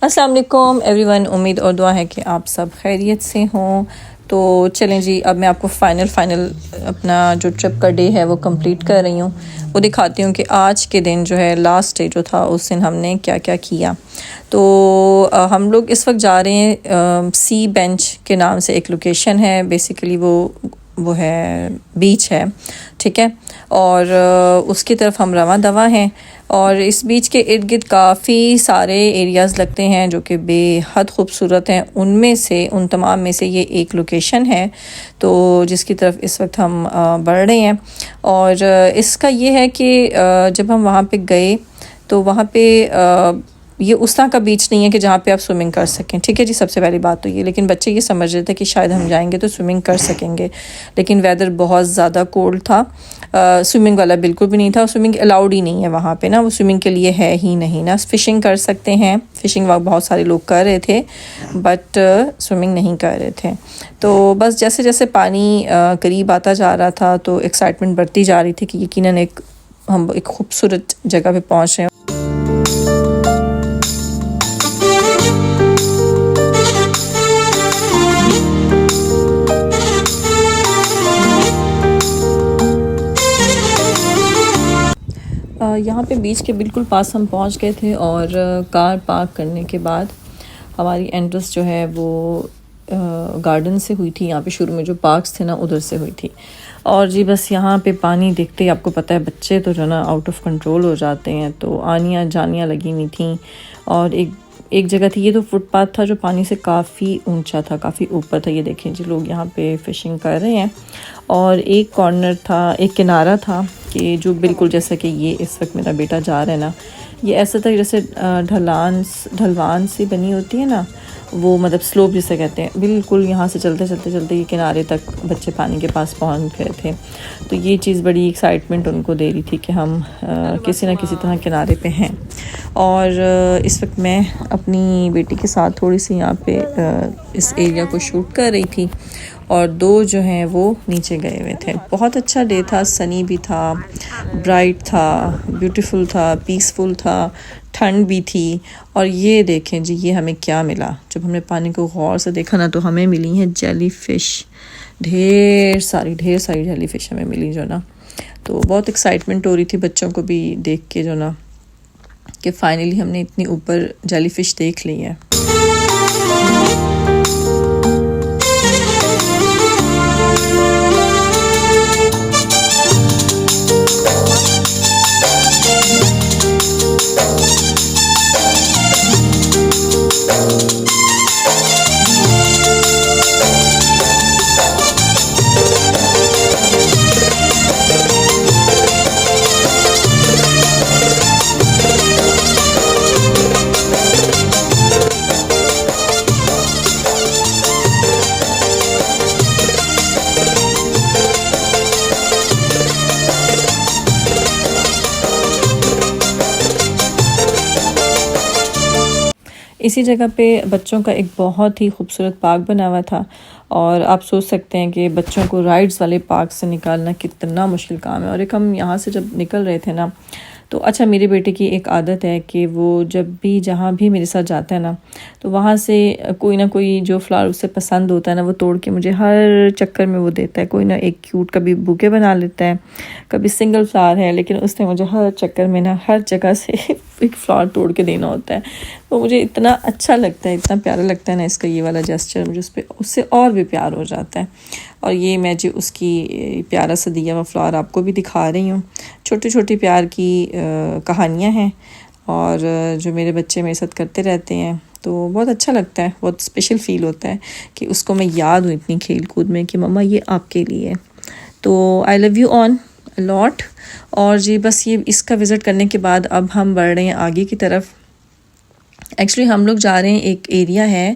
السلام علیکم every one, امید اور دعا ہے کہ آپ سب خیریت سے ہوں۔ تو چلیں جی، اب میں آپ کو فائنل اپنا جو ٹرپ کا ڈے ہے وہ کمپلیٹ کر رہی ہوں، وہ دکھاتی ہوں کہ آج کے دن جو ہے لاسٹ ڈے جو تھا اس دن ہم نے کیا کیا کیا۔ تو ہم لوگ اس وقت جا رہے ہیں سی بینچ کے نام سے ایک لوکیشن ہے، بیسیکلی وہ ہے بیچ ہے، ٹھیک ہے، اور اس کی طرف ہم رواں دواں ہیں۔ اور اس بیچ کے ارد گرد کافی سارے ایریاز لگتے ہیں جو کہ بے حد خوبصورت ہیں، ان تمام میں سے یہ ایک لوکیشن ہے تو جس کی طرف اس وقت ہم بڑھ رہے ہیں۔ اور اس کا یہ ہے کہ جب ہم وہاں پہ گئے تو وہاں پہ یہ اس طرح کا بیچ نہیں ہے کہ جہاں پہ آپ سوئمنگ کر سکیں، ٹھیک ہے جی، سب سے پہلی بات تو یہ، لیکن بچے یہ سمجھ رہے تھے کہ شاید ہم جائیں گے تو سوئمنگ کر سکیں گے، لیکن ویدر بہت زیادہ کولڈ تھا، سوئمنگ والا بالکل بھی نہیں تھا، سوئمنگ الاؤڈ ہی نہیں ہے وہاں پہ نا، وہ سوئمنگ کے لیے ہے ہی نہیں نا، فشنگ کر سکتے ہیں، فشنگ بہت سارے لوگ کر رہے تھے بٹ سوئمنگ نہیں کر رہے تھے۔ تو بس جیسے جیسے پانی قریب آتا جا رہا تھا تو ایکسائٹمنٹ بڑھتی جا رہی تھی کہ یقیناً ہم ایک خوبصورت جگہ پہ پہنچ رہے ہیں۔ یہاں پہ بیچ کے بالکل پاس ہم پہنچ گئے تھے، اور کار پارک کرنے کے بعد ہماری انٹرس جو ہے وہ گارڈن سے ہوئی تھی، یہاں پہ شروع میں جو پارکس تھے نا ادھر سے ہوئی تھی۔ اور جی بس یہاں پہ پانی دیکھتے ہی آپ کو پتہ ہے بچے تو جو نا آؤٹ آف کنٹرول ہو جاتے ہیں، تو آنیاں جانیاں لگی ہوئی تھیں، اور ایک جگہ تھی، یہ تو فٹ پاتھ تھا جو پانی سے کافی اونچا تھا، کافی اوپر تھا، یہ دیکھیں جی لوگ یہاں پہ فشنگ کر رہے ہیں۔ اور ایک کارنر تھا، ایک کنارہ تھا کہ جو بالکل جیسا کہ یہ اس وقت میرا بیٹا جا رہا ہے نا، یہ ایسا تھا جیسے ڈھلوان سی بنی ہوتی ہے نا، وہ مطلب سلوپ جسے کہتے ہیں، بالکل یہاں سے چلتے یہ کنارے تک بچے پانی کے پاس پہنچ گئے تھے۔ تو یہ چیز بڑی ایکسائٹمنٹ ان کو دے رہی تھی کہ ہم کسی نہ کسی طرح کنارے پہ ہیں۔ اور اس وقت میں اپنی بیٹی کے ساتھ تھوڑی سی یہاں پہ اس ایریا کو شوٹ کر رہی تھی، اور دو جو ہیں وہ نیچے گئے ہوئے تھے۔ بہت اچھا ڈے تھا، سنی بھی تھا، برائٹ تھا، بیوٹیفل تھا، پیسفل تھا، ٹھنڈ بھی تھی۔ اور یہ دیکھیں جی یہ ہمیں کیا ملا، جب ہم نے پانی کو غور سے دیکھا نا تو ہمیں ملی ہیں جیلی فش، ڈھیر ساری جیلی فش ہمیں ملی جو نا، تو بہت ایکسائٹمنٹ ہو رہی تھی بچوں کو بھی دیکھ کے جو نا کہ فائنلی ہم نے اتنی اوپر جیلی فش دیکھ لی ہے۔ اسی جگہ پہ بچوں کا ایک بہت ہی خوبصورت پارک بنا ہوا تھا، اور آپ سوچ سکتے ہیں کہ بچوں کو رائڈز والے پارک سے نکالنا کتنا مشکل کام ہے۔ اور ایک ہم یہاں سے جب نکل رہے تھے نا، تو اچھا میرے بیٹے کی ایک عادت ہے کہ وہ جب بھی جہاں بھی میرے ساتھ جاتا ہے نا، تو وہاں سے کوئی نہ کوئی جو فلاور اسے پسند ہوتا ہے نا وہ توڑ کے مجھے ہر چکر میں وہ دیتا ہے، کوئی نہ ایک کیوٹ کبھی بوکے بنا لیتا ہے، کبھی سنگل فلاور ہے، لیکن اس نے مجھے ہر چکر میں نا ہر جگہ سے ایک فلاور توڑ کے دینا ہوتا ہے۔ وہ مجھے اتنا اچھا لگتا ہے، اتنا پیارا لگتا ہے نا اس کا یہ والا جسچر، مجھے اس سے اور بھی پیار ہو جاتا ہے۔ اور یہ میں جو اس کی پیارا سا دیا ہوا فلاور آپ کو بھی دکھا رہی ہوں، چھوٹی چھوٹی پیار کی کہانیاں ہیں، اور جو میرے بچے میرے ساتھ کرتے رہتے ہیں، تو بہت اچھا لگتا ہے، بہت اسپیشل فیل ہوتا ہے کہ اس کو میں یاد ہوں اتنی کھیل کود میں کہ مما یہ آپ کے لیے، تو آئی لو یو آن لاٹ۔ اور جی بس یہ اس کا وزٹ کرنے کے بعد اب ہم بڑھ رہے ہیں آگے کی طرف۔ ایکچولی ہم لوگ جا رہے ہیں، ایک ایریا ہے،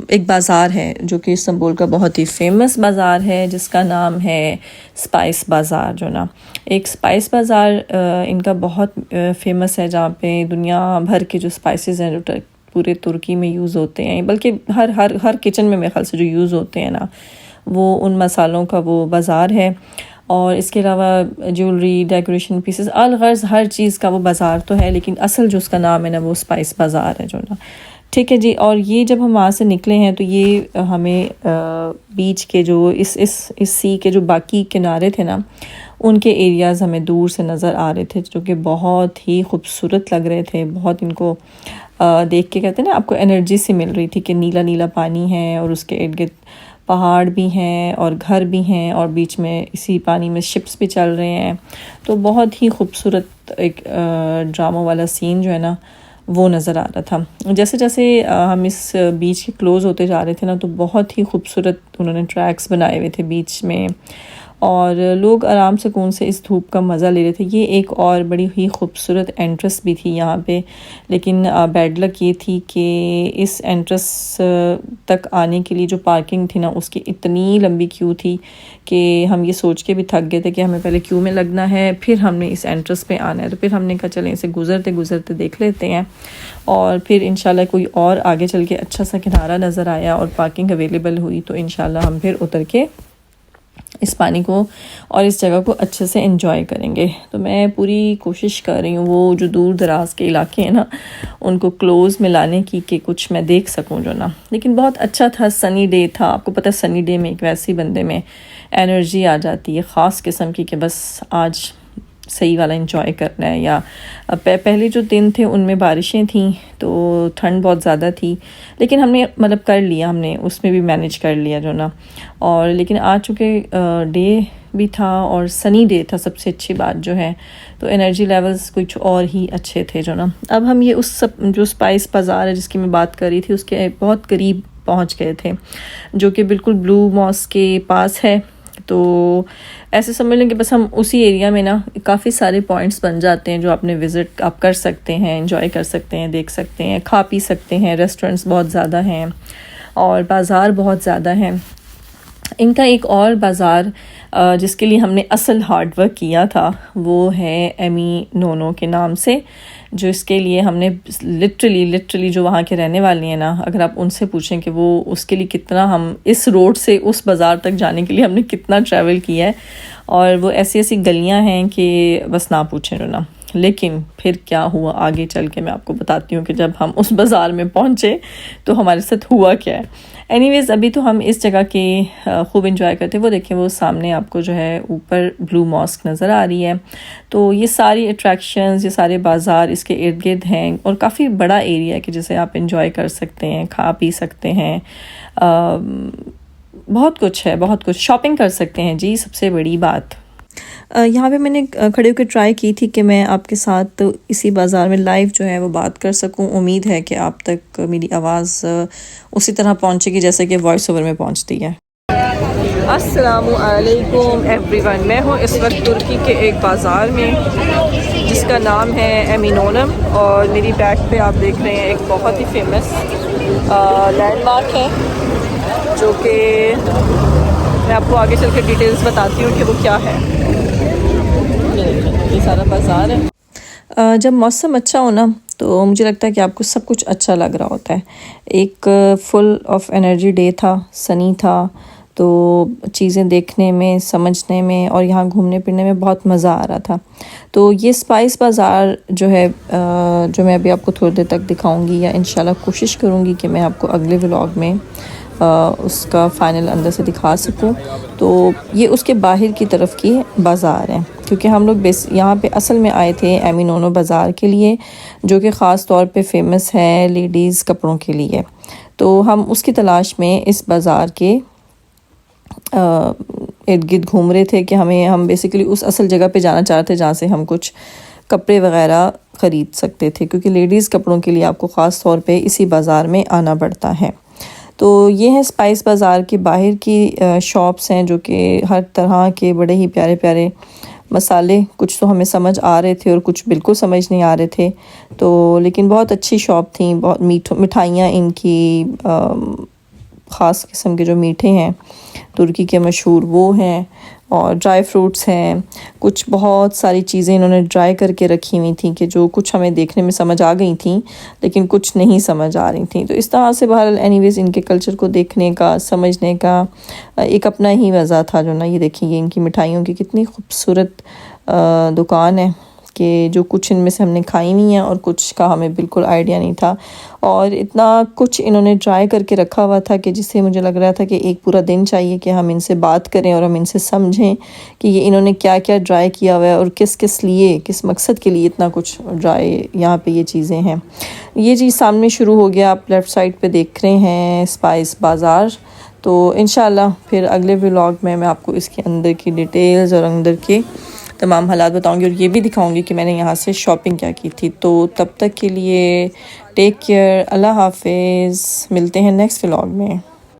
ایک بازار ہے جو کہ استنبول کا بہت ہی فیمس بازار ہے، جس کا نام ہے اسپائس بازار جو نا، ایک اسپائس بازار ان کا بہت فیمس ہے، جہاں پہ دنیا بھر کے جو اسپائسز ہیں جو پورے ترکی میں یوز ہوتے ہیں، بلکہ ہر کچن میں میرے خیال سے جو یوز ہوتے ہیں نا، وہ ان مسالوں کا وہ بازار ہے۔ اور اس کے علاوہ جیولری، ڈیکوریشن پیسز، الغرض ہر چیز کا وہ بازار تو ہے، لیکن اصل جو اس کا نام ہے نا وہ اسپائس بازار ہے جو نا، ٹھیک ہے جی۔ اور یہ جب ہم وہاں سے نکلے ہیں تو یہ ہمیں بیچ کے جو اس سی کے جو باقی کنارے تھے نا ان کے ایریاز ہمیں دور سے نظر آ رہے تھے، جو کہ بہت ہی خوبصورت لگ رہے تھے، بہت ان کو دیکھ کے کہتے ہیں نا آپ کو انرجی سی مل رہی تھی کہ نیلا نیلا پانی ہے اور اس کے ارد گرد پہاڑ بھی ہیں اور گھر بھی ہیں، اور بیچ میں اسی پانی میں شپس بھی چل رہے ہیں، تو بہت ہی خوبصورت ایک ڈراموں والا سین جو ہے نا وہ نظر آ رہا تھا۔ جیسے جیسے ہم اس بیچ کے کلوز ہوتے جا رہے تھے نا تو بہت ہی خوبصورت انہوں نے ٹریکس بنائے ہوئے تھے بیچ میں، اور لوگ آرام سکون سے اس دھوپ کا مزہ لے رہے تھے۔ یہ ایک اور بڑی ہی خوبصورت انٹرس بھی تھی یہاں پہ، لیکن بیڈ لک یہ تھی کہ اس انٹرس تک آنے کے لیے جو پارکنگ تھی نا اس کی اتنی لمبی کیو تھی کہ ہم یہ سوچ کے بھی تھک گئے تھے کہ ہمیں پہلے کیو میں لگنا ہے، پھر ہم نے اس انٹرس پہ آنا ہے، تو پھر ہم نے کہا چلیں اسے گزرتے گزرتے دیکھ لیتے ہیں، اور پھر انشاءاللہ کوئی اور آگے چل کے اچھا سا کنارہ نظر آیا اور پارکنگ اویلیبل ہوئی تو انشاءاللہ ہم پھر اتر کے اس پانی کو اور اس جگہ کو اچھے سے انجوائے کریں گے۔ تو میں پوری کوشش کر رہی ہوں وہ جو دور دراز کے علاقے ہیں نا ان کو کلوز میں لانے کی کہ کچھ میں دیکھ سکوں جو نا، لیکن بہت اچھا تھا، سنی ڈے تھا۔ آپ کو پتہ ہے سنی ڈے میں ایک ویسی بندے میں انرجی آ جاتی ہے خاص قسم کی کہ بس آج صحیح والا انجوائے کرنا ہے۔ یا پہلے جو دن تھے ان میں بارشیں تھیں تو ٹھنڈ بہت زیادہ تھی، لیکن ہم نے مطلب کر لیا، ہم نے اس میں بھی مینیج کر لیا جو نا، اور لیکن آج چونکہ ڈے بھی تھا اور سنی ڈے تھا، سب سے اچھی بات جو ہے، تو انرجی لیولز کچھ اور ہی اچھے تھے جو نا۔ اب ہم یہ اس جو اسپائس بازار ہے جس کی میں بات کر رہی تھی اس کے بہت قریب پہنچ گئے تھے، جو کہ بالکل بلو ماسک کے پاس ہے۔ تو ایسے سمجھ لیں کہ بس ہم اسی ایریا میں نا کافی سارے پوائنٹس بن جاتے ہیں جو آپ نے وزٹ آپ کر سکتے ہیں، انجوائے کر سکتے ہیں، دیکھ سکتے ہیں، کھا پی سکتے ہیں۔ ریسٹورنٹس بہت زیادہ ہیں اور بازار بہت زیادہ ہیں۔ ان کا ایک اور بازار جس کے لیے ہم نے اصل ہارڈ ورک کیا تھا وہ ہے ایمی نونو کے نام سے، جو اس کے لیے ہم نے لٹرلی جو وہاں کے رہنے والے ہیں نا، اگر آپ ان سے پوچھیں کہ وہ اس کے لیے کتنا، ہم اس روڈ سے اس بازار تک جانے کے لیے ہم نے کتنا ٹریول کیا ہے، اور وہ ایسی ایسی گلیاں ہیں کہ بس نہ پوچھیں جو نا۔ لیکن پھر کیا ہوا آگے چل کے میں آپ کو بتاتی ہوں کہ جب ہم اس بازار میں پہنچے تو ہمارے ساتھ ہوا کیا ہے۔ اینی ویز ابھی تو ہم اس جگہ کے خوب انجوائے کرتے ہیں۔ وہ دیکھیں وہ سامنے آپ کو جو ہے اوپر بلو ماسک نظر آ رہی ہے، تو یہ ساری اٹریکشنز، یہ سارے بازار اس کے ارد گرد ہیں، اور کافی بڑا ایریا ہے کہ جسے آپ انجوائے کر سکتے ہیں، کھا پی سکتے ہیں، بہت کچھ ہے، بہت کچھ شاپنگ کر سکتے ہیں جی، سب سے بڑی بات۔ یہاں پہ میں نے کھڑے ہو کے ٹرائی کی تھی کہ میں آپ کے ساتھ اسی بازار میں لائیو جو ہے وہ بات کر سکوں۔ امید ہے کہ آپ تک میری آواز اسی طرح پہنچے گی جیسے کہ وائس اوور میں پہنچتی ہے۔ السلام علیکم ایوری ون، میں ہوں اس وقت ترکی کے ایک بازار میں جس کا نام ہے ایمینونم، اور میری بیک پہ آپ دیکھ رہے ہیں ایک بہت ہی فیمس لینڈ مارک ہے، جو کہ میں آپ کو آگے چل کے ڈیٹیلز بتاتی ہوں کہ وہ کیا ہے۔ یہ سارا بازار ہے۔ جب موسم اچھا ہو نا تو مجھے لگتا ہے کہ آپ کو سب کچھ اچھا لگ رہا ہوتا ہے۔ ایک فل آف انرجی ڈے تھا، سنی تھا، تو چیزیں دیکھنے میں، سمجھنے میں اور یہاں گھومنے پھرنے میں بہت مزہ آ رہا تھا۔ تو یہ اسپائس بازار جو ہے جو میں ابھی آپ کو تھوڑی دیر تک دکھاؤں گی، یا انشاءاللہ کوشش کروں گی کہ میں آپ کو اگلے ولاگ میں اس کا فائنل اندر سے دکھا سکوں، تو یہ اس کے باہر کی طرف کی بازار ہے، کیونکہ ہم لوگ یہاں پہ اصل میں آئے تھے ایمینونو بازار کے لیے، جو کہ خاص طور پہ فیمس ہے لیڈیز کپڑوں کے لیے۔ تو ہم اس کی تلاش میں اس بازار کے ارد گرد گھوم رہے تھے کہ ہم بیسیکلی اس اصل جگہ پہ جانا چاہ رہے تھے جہاں سے ہم کچھ کپڑے وغیرہ خرید سکتے تھے، کیونکہ لیڈیز کپڑوں کے لیے آپ کو خاص طور پہ اسی بازار میں آنا پڑتا ہے۔ تو یہ ہے اسپائس بازار کے باہر کی شاپس ہیں، جو کہ ہر طرح کے بڑے ہی پیارے پیارے مسالے، کچھ تو ہمیں سمجھ آ رہے تھے اور کچھ بالکل سمجھ نہیں آ رہے تھے، تو لیکن بہت اچھی شاپ تھیں، بہت مٹھائیاں ان کی خاص قسم کے جو میٹھے ہیں ترکی کے مشہور وہ ہیں، اور ڈرائی فروٹس ہیں، کچھ بہت ساری چیزیں انہوں نے ڈرائی کر کے رکھی ہوئی تھیں کہ جو کچھ ہمیں دیکھنے میں سمجھ آ گئی تھیں لیکن کچھ نہیں سمجھ آ رہی تھیں. تو اس طرح سے بہرحال اینی ویز ان کے کلچر کو دیکھنے کا، سمجھنے کا ایک اپنا ہی مزہ تھا. جو نا یہ دیکھیں گے ان کی مٹھائیوں کی کتنی خوبصورت دکان ہے کہ جو کچھ ان میں سے ہم نے کھائی ہوئی ہیں اور کچھ کا ہمیں بالکل آئیڈیا نہیں تھا. اور اتنا کچھ انہوں نے ٹرائی کر کے رکھا ہوا تھا کہ جس سے مجھے لگ رہا تھا کہ ایک پورا دن چاہیے کہ ہم ان سے بات کریں اور ہم ان سے سمجھیں کہ یہ انہوں نے کیا کیا ٹرائی کیا ہوا ہے اور کس کس لیے، کس مقصد کے لیے اتنا کچھ ٹرائی یہاں پہ یہ چیزیں ہیں. یہ چیز سامنے شروع ہو گیا، آپ لیفٹ سائڈ پہ دیکھ رہے ہیں اسپائس بازار. تو انشاءاللہ پھر اگلے ولاگ میں آپ کو اس کے اندر کی ڈیٹیلز اور اندر کے تمام حالات بتاؤں گی اور یہ بھی دکھاؤں گی کہ میں نے یہاں سے شاپنگ کیا کی تھی. تو تب تک کے لیے ٹیک کیئر، اللہ حافظ، ملتے ہیں نیکسٹ ولاگ میں.